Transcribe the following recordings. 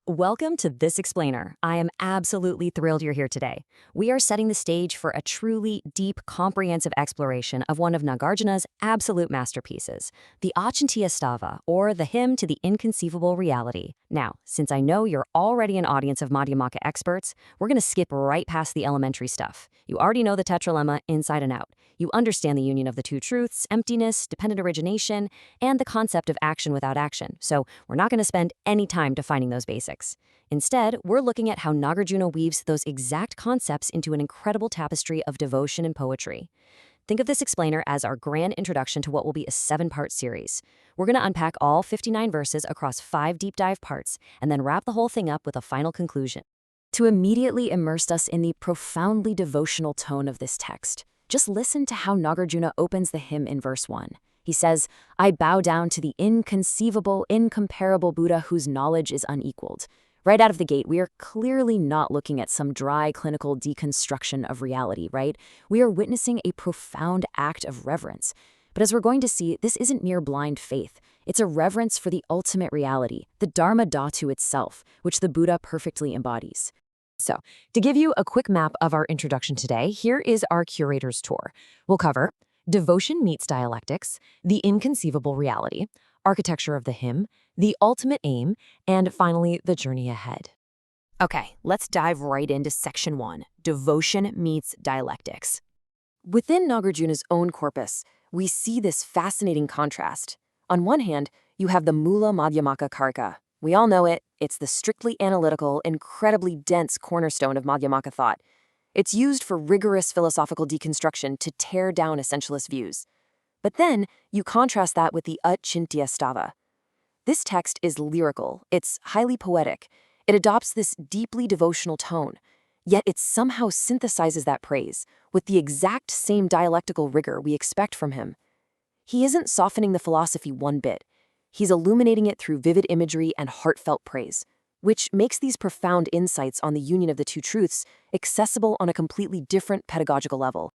Welcome to This Explainer. I am absolutely thrilled you're here today. We are setting the stage for a truly deep, comprehensive exploration of one of Nāgārjuna's absolute masterpieces, the Acintyastava, or the Hymn to the Inconceivable Reality. Now, since I know you're already an audience of Madhyamaka experts, we're going to skip right past the elementary stuff. You already know the tetralemma inside and out. You understand the union of the two truths, emptiness, dependent origination, and the concept of action without action. So we're not going to spend any time defining those basics. Instead, we're looking at how Nāgārjuna weaves those exact concepts into an incredible tapestry of devotion and poetry. Think of this explainer as our grand introduction to what will be a 7-part series. We're going to unpack all 59 verses across 5 deep dive parts and then wrap the whole thing up with a final conclusion. To immediately immerse us in the profoundly devotional tone of this text, just listen to how Nāgārjuna opens the hymn in verse 1. He says, "I bow down to the inconceivable, incomparable Buddha whose knowledge is unequaled." Right out of the gate, we are clearly not looking at some dry clinical deconstruction of reality, right? We are witnessing a profound act of reverence. But as we're going to see, this isn't mere blind faith. It's a reverence for the ultimate reality, the Dharma Dhatu itself, which the Buddha perfectly embodies. So, to give you a quick map of our introduction today, here is our curator's tour. We'll cover devotion meets dialectics, the inconceivable reality, architecture of the hymn, the ultimate aim, and finally, the journey ahead. Okay, let's dive right into section 1, devotion meets dialectics. Within Nāgārjuna's own corpus, we see this fascinating contrast. On one hand, you have the Mula Madhyamaka Karka. We all know it. It's the strictly analytical, incredibly dense cornerstone of Madhyamaka thought. It's used for rigorous philosophical deconstruction to tear down essentialist views. But then, you contrast that with the Acintyastava. This text is lyrical. It's highly poetic. It adopts this deeply devotional tone. Yet it somehow synthesizes that praise with the exact same dialectical rigor we expect from him. He isn't softening the philosophy one bit. He's illuminating it through vivid imagery and heartfelt praise, which makes these profound insights on the union of the two truths accessible on a completely different pedagogical level.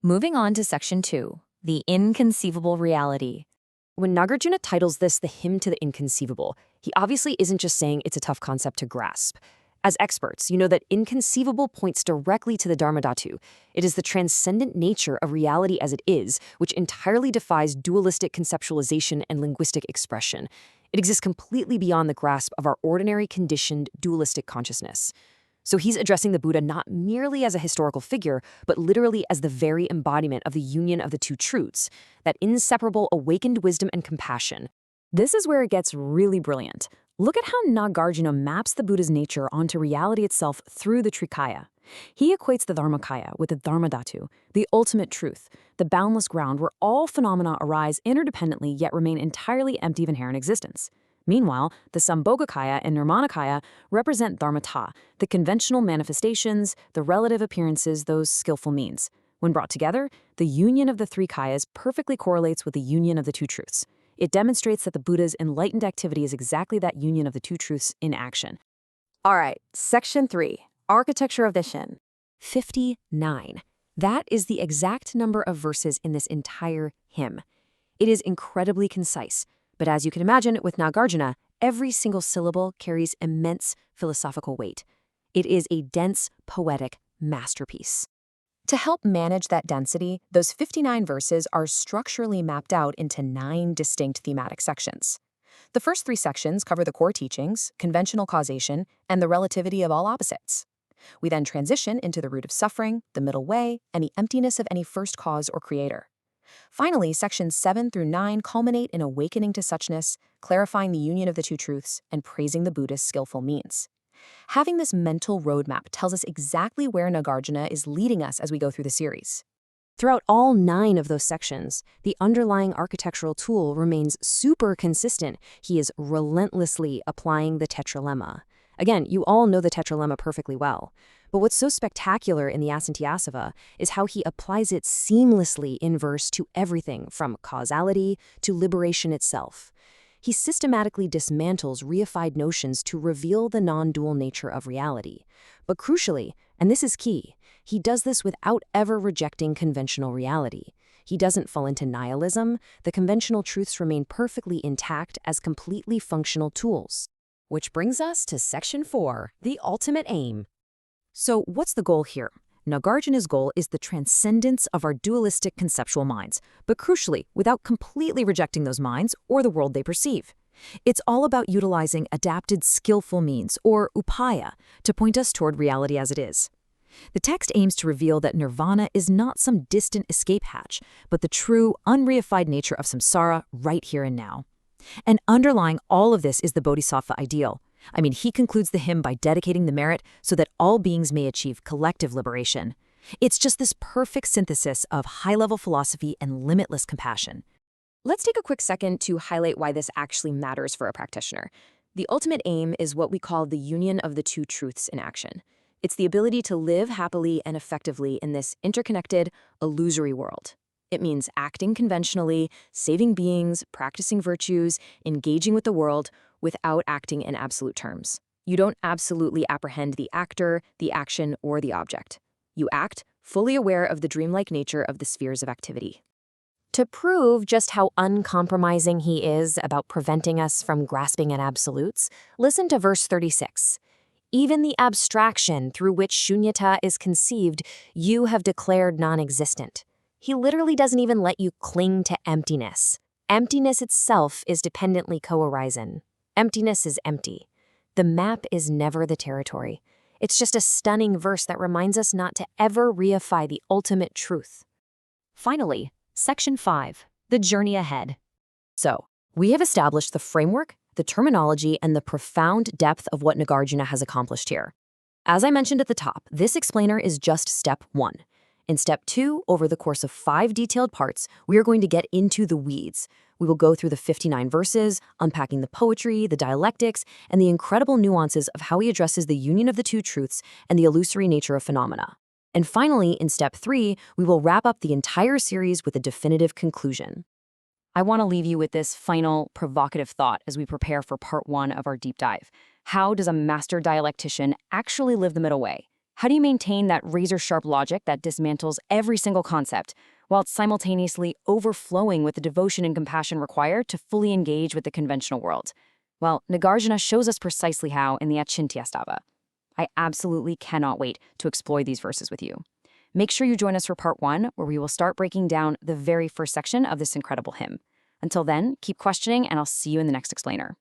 Moving on to section 2, the inconceivable reality. When Nāgārjuna titles this the Hymn to the Inconceivable, he obviously isn't just saying it's a tough concept to grasp. As experts, you know that inconceivable points directly to the Dharma Dhatu. It is the transcendent nature of reality as it is, which entirely defies dualistic conceptualization and linguistic expression. It exists completely beyond the grasp of our ordinary conditioned dualistic consciousness. So he's addressing the Buddha not merely as a historical figure, but literally as the very embodiment of the union of the two truths, that inseparable awakened wisdom and compassion. This is where it gets really brilliant. Look at how Nāgārjuna maps the Buddha's nature onto reality itself through the Trikaya. He equates the Dharmakaya with the Dharma Dhatu, the ultimate truth, the boundless ground where all phenomena arise interdependently yet remain entirely empty of inherent existence. Meanwhile, the Sambhogakaya and Nirmanakaya represent Dharmata, the conventional manifestations, the relative appearances, those skillful means. When brought together, the union of the three kayas perfectly correlates with the union of the two truths. It demonstrates that the Buddha's enlightened activity is exactly that union of the two truths in action. All right, section 3, architecture of the hymn. 59. That is the exact number of verses in this entire hymn. It is incredibly concise, but as you can imagine with Nāgārjuna, every single syllable carries immense philosophical weight. It is a dense, poetic masterpiece. To help manage that density, those 59 verses are structurally mapped out into 9 distinct thematic sections. The first 3 sections cover the core teachings, conventional causation, and the relativity of all opposites. We then transition into the root of suffering, the middle way, and the emptiness of any first cause or creator. Finally, sections 7 through 9 culminate in awakening to suchness, clarifying the union of the two truths, and praising the Buddha's skillful means. Having this mental roadmap tells us exactly where Nāgārjuna is leading us as we go through the series. Throughout all 9 of those sections, the underlying architectural tool remains super consistent. He is relentlessly applying the tetralemma. Again, you all know the tetralemma perfectly well. But what's so spectacular in the Acintyastava is how he applies it seamlessly in verse to everything from causality to liberation itself. He systematically dismantles reified notions to reveal the non-dual nature of reality. But crucially, and this is key, he does this without ever rejecting conventional reality. He doesn't fall into nihilism. The conventional truths remain perfectly intact as completely functional tools. Which brings us to Section 4, the ultimate aim. So what's the goal here? Nāgārjuna's goal is the transcendence of our dualistic conceptual minds, but crucially, without completely rejecting those minds or the world they perceive. It's all about utilizing adapted skillful means, or upaya, to point us toward reality as it is. The text aims to reveal that nirvana is not some distant escape hatch, but the true, unreified nature of samsara right here and now. And underlying all of this is the bodhisattva ideal. He concludes the hymn by dedicating the merit so that all beings may achieve collective liberation. It's just this perfect synthesis of high-level philosophy and limitless compassion. Let's take a quick second to highlight why this actually matters for a practitioner. The ultimate aim is what we call the union of the two truths in action. It's the ability to live happily and effectively in this interconnected, illusory world. It means acting conventionally, saving beings, practicing virtues, engaging with the world, without acting in absolute terms. You don't absolutely apprehend the actor, the action, or the object. You act, fully aware of the dreamlike nature of the spheres of activity. To prove just how uncompromising he is about preventing us from grasping at absolutes, listen to verse 36. Even the abstraction through which Śūnyatā is conceived, you have declared non-existent. He literally doesn't even let you cling to emptiness. Emptiness itself is dependently co-arisen. Emptiness is empty. The map is never the territory. It's just a stunning verse that reminds us not to ever reify the ultimate truth. Finally, Section 5, the journey ahead. So, we have established the framework, the terminology, and the profound depth of what Nāgārjuna has accomplished here. As I mentioned at the top, this explainer is just step 1. In step 2, over the course of 5 detailed parts, we are going to get into the weeds. We will go through the 59 verses, unpacking the poetry, the dialectics, and the incredible nuances of how he addresses the union of the two truths and the illusory nature of phenomena. And finally, in step 3, we will wrap up the entire series with a definitive conclusion. I want to leave you with this final provocative thought as we prepare for part 1 of our deep dive. How does a master dialectician actually live the middle way? How do you maintain that razor-sharp logic that dismantles every single concept, while simultaneously overflowing with the devotion and compassion required to fully engage with the conventional world? Well, Nāgārjuna shows us precisely how in the Acintyastava. I absolutely cannot wait to explore these verses with you. Make sure you join us for part 1, where we will start breaking down the very first section of this incredible hymn. Until then, keep questioning, and I'll see you in the next explainer.